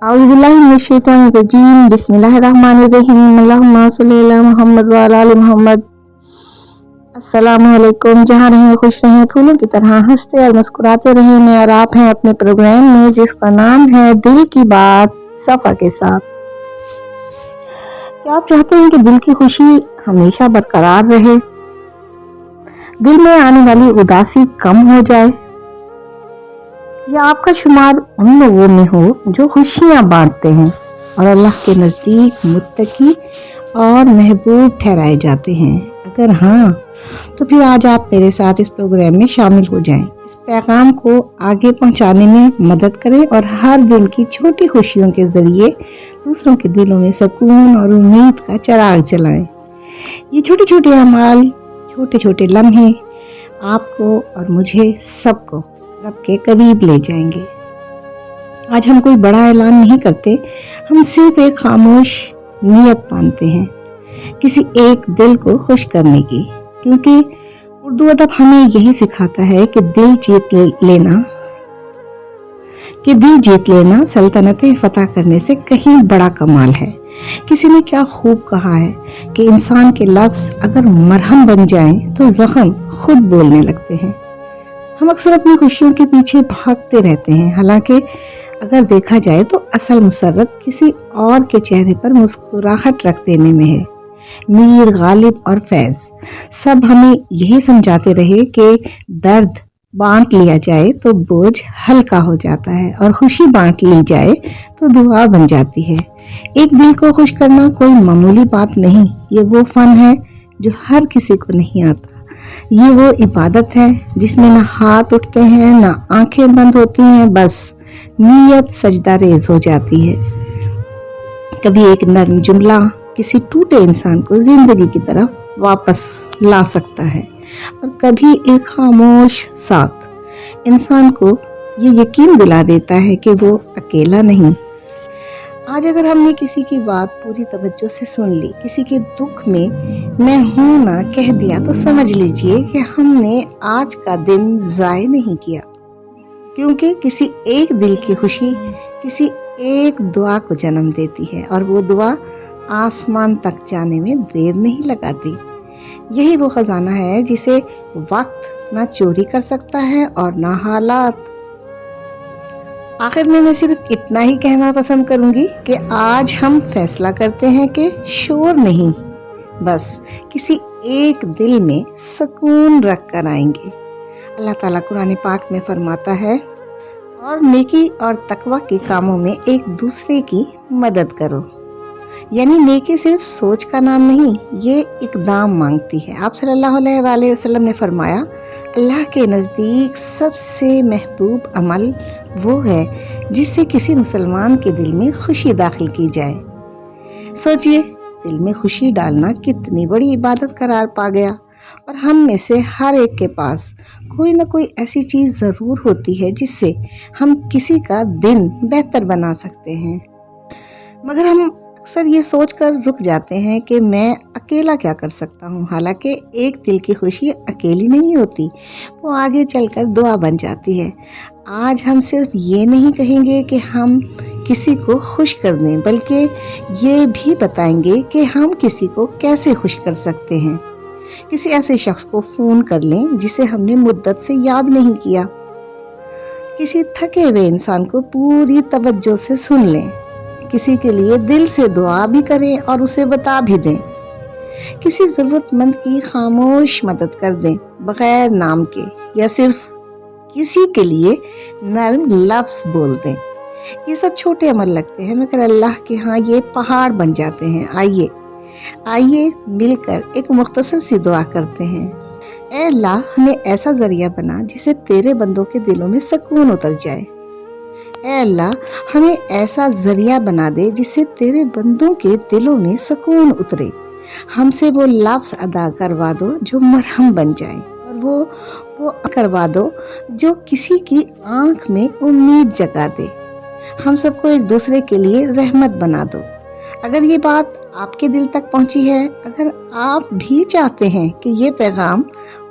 औज़ुबिल्लाहिमिनश्शैतानिर्रजीम बिस्मिल्लाहिर्रहमानिर्रहीम अल्लाहुम्मा सल्लि अला मुहम्मद व अला आलि मुहम्मद। अस्सलामुअलैकुम। जहाँ रहें खुश रहें, फूलों की तरह हंसते और मुस्कुराते रहें। मैं और आप हैं अपने प्रोग्राम में जिसका नाम है दिल की बात सफ़ा के साथ। क्या आप चाहते हैं कि दिल की खुशी हमेशा बरकरार रहे, दिल में आने वाली उदासी कम हो जाए, या आपका शुमार उन लोगों में हो जो खुशियां बांटते हैं और अल्लाह के नज़दीक मुत्तकी और महबूब ठहराए जाते हैं? अगर हाँ, तो फिर आज आप मेरे साथ इस प्रोग्राम में शामिल हो जाएं। इस पैगाम को आगे पहुंचाने में मदद करें और हर दिन की छोटी खुशियों के जरिए दूसरों के दिलों में सुकून और उम्मीद का चिराग जलाएं। ये छोटे छोटे अमाल, छोटे छोटे लम्हे आपको और मुझे सबको रब के करीब ले जाएंगे। आज हम कोई बड़ा ऐलान नहीं करते, हम सिर्फ एक खामोश नियत मानते हैं किसी एक दिल को खुश करने की, क्योंकि उर्दू अदब हमें यही सिखाता है कि दिल जीत लेना सल्तनतें फतह करने से कहीं बड़ा कमाल है। किसी ने क्या खूब कहा है कि इंसान के लफ्ज अगर मरहम बन जाएं तो जख्म खुद बोलने लगते हैं। हम अक्सर अपनी खुशियों के पीछे भागते रहते हैं, हालांकि अगर देखा जाए तो असल मुसर्रत किसी और के चेहरे पर मुस्कुराहट रख देने में है। मीर, गालिब और फैज सब हमें यही समझाते रहे कि दर्द बांट लिया जाए तो बोझ हल्का हो जाता है और खुशी बांट ली जाए तो दुआ बन जाती है। एक दिल को खुश करना कोई मामूली बात नहीं, ये वो फन है जो हर किसी को नहीं आता। ये वो इबादत है जिसमें ना हाथ उठते हैं ना आंखें बंद होती हैं, बस नीयत सजदा रेज हो जाती है। कभी एक नर्म जुमला किसी टूटे इंसान को जिंदगी की तरफ वापस ला सकता है और कभी एक खामोश साथ इंसान को ये यकीन दिला देता है कि वो अकेला नहीं। आज अगर हमने किसी की बात पूरी तवज्जो से सुन ली, किसी के दुख में मैं हूं ना कह दिया, तो समझ लीजिए कि हमने आज का दिन ज़ाय नहीं किया, क्योंकि किसी एक दिल की खुशी किसी एक दुआ को जन्म देती है और वो दुआ आसमान तक जाने में देर नहीं लगाती। यही वो खजाना है जिसे वक्त ना चोरी कर सकता है और ना हालात। आखिर में मैं सिर्फ इतना ही कहना पसंद करूंगी कि आज हम फैसला करते हैं कि शोर नहीं, बस किसी एक दिल में सुकून रख कर आएंगे। अल्लाह ताला कुरान पाक में फरमाता है, और नेकी और तकवा के कामों में एक दूसरे की मदद करो। यानी नेकी सिर्फ सोच का नाम नहीं, ये इकदाम मांगती है। आप सल्लल्लाहु अलैहि वसल्लम ने फरमाया, अल्लाह के नज़दीक सबसे महबूब अमल वो है जिससे किसी मुसलमान के दिल में खुशी दाखिल की जाए। सोचिए, दिल में खुशी डालना कितनी बड़ी इबादत करार पा गया। और हम में से हर एक के पास कोई ना कोई ऐसी चीज़ ज़रूर होती है जिससे हम किसी का दिन बेहतर बना सकते हैं, मगर हम अक्सर ये सोचकर रुक जाते हैं कि मैं अकेला क्या कर सकता हूँ। हालांकि एक दिल की खुशी अकेली नहीं होती, वो आगे चलकर दुआ बन जाती है। आज हम सिर्फ ये नहीं कहेंगे कि हम किसी को खुश कर दें, बल्कि ये भी बताएंगे कि हम किसी को कैसे खुश कर सकते हैं। किसी ऐसे शख्स को फ़ोन कर लें जिसे हमने मुद्दत से याद नहीं किया, किसी थके हुए इंसान को पूरी तवज्जो से सुन लें, किसी के लिए दिल से दुआ भी करें और उसे बता भी दें, किसी ज़रूरतमंद की खामोश मदद कर दें बगैर नाम के, या सिर्फ किसी के लिए नर्म लफ्ज़ बोल दें। ये सब छोटे अमल लगते हैं, मगर अल्लाह के यहाँ ये पहाड़ बन जाते हैं। आइए मिलकर एक मुख्तसर सी दुआ करते हैं। ऐ अल्लाह, हमें ऐसा ज़रिया बना जिससे तेरे बंदों के दिलों में सुकून उतर जाए। ऐ अल्लाह, हमें ऐसा ज़रिया बना दे जिससे तेरे बंदों के दिलों में सुकून उतरे। हमसे वो लफ्ज़ अदा करवा दो जो मरहम बन जाए, और वो करवा दो जो किसी की आंख में उम्मीद जगा दे। हम सबको एक दूसरे के लिए रहमत बना दो। अगर ये बात आपके दिल तक पहुंची है, अगर आप भी चाहते हैं कि ये पैगाम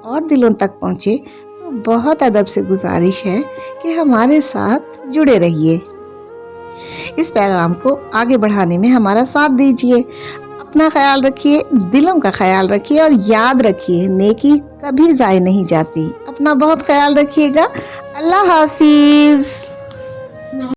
और दिलों तक पहुंचे, तो बहुत अदब से गुजारिश है कि हमारे साथ जुड़े रहिए। اس پیغام کو آگے بڑھانے میں ہمارا ساتھ دیجیے۔ اپنا خیال رکھیے، دلوں کا خیال رکھیے، اور یاد رکھیے نیکی کبھی ضائع نہیں جاتی۔ اپنا بہت خیال رکھیے گا۔ اللہ حافظ۔